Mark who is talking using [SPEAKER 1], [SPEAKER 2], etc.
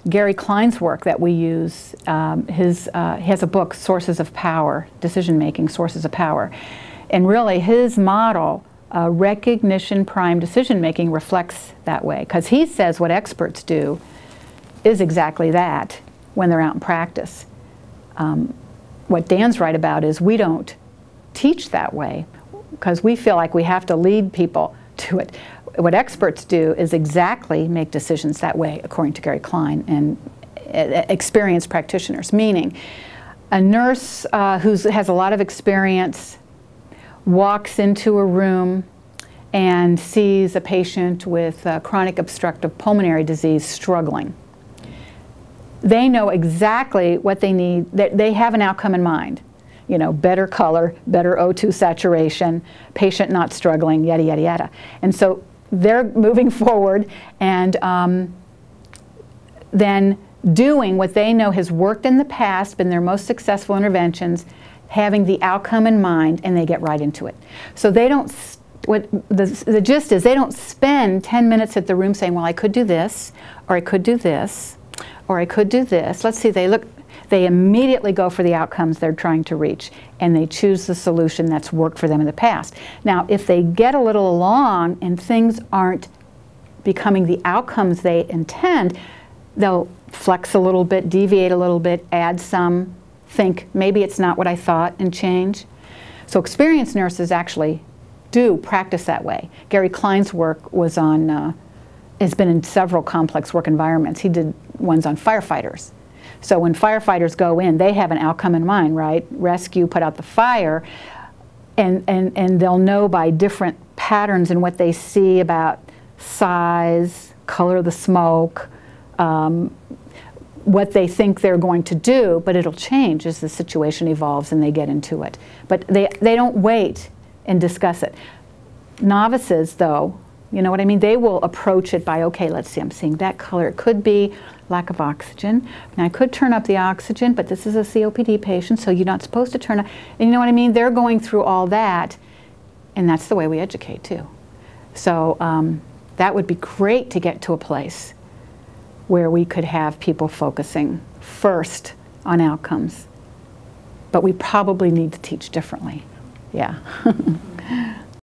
[SPEAKER 1] Gary Klein's work that we use, he has a book, Sources of Power, Decision Making, Sources of Power. And really his model, recognition prime decision making, reflects that way. Because he says what experts do is exactly that when they're out in practice. What Dan's right about is we don't teach that way because we feel like we have to lead people to it. What experts do is exactly make decisions that way, according to Gary Klein and experienced practitioners, meaning a nurse who has a lot of experience walks into a room and sees a patient with chronic obstructive pulmonary disease struggling. They know exactly what they need. They have an outcome in mind. You know, better color, better O2 saturation, patient not struggling, yada, yada, yada. And so they're moving forward and then doing what they know has worked in the past, been their most successful interventions, having the outcome in mind, and they get right into it. So they don't, the gist is they don't spend 10 minutes at the room saying, well, I could do this, or I could do this, or I could do this. Let's see, they immediately go for the outcomes they're trying to reach, and they choose the solution that's worked for them in the past. Now, if they get a little along and things aren't becoming the outcomes they intend, they'll flex a little bit, deviate a little bit, add some, think maybe it's not what I thought, and change. So experienced nurses actually do practice that way. Gary Klein's work was on, has been in several complex work environments. He did ones on firefighters. So when firefighters go in, they have an outcome in mind, right? Rescue, put out the fire, and they'll know by different patterns in what they see about size, color of the smoke, what they think they're going to do, but it'll change as the situation evolves and they get into it. But they don't wait and discuss it. Novices, though, you know what I mean? They will approach it by, okay, let's see, I'm seeing that color. It could be lack of oxygen. Now I could turn up the oxygen, but this is a COPD patient, so you're not supposed to turn up. And you know what I mean? They're going through all that, and that's the way we educate too. So that would be great to get to a place where we could have people focusing first on outcomes. But we probably need to teach differently. Yeah.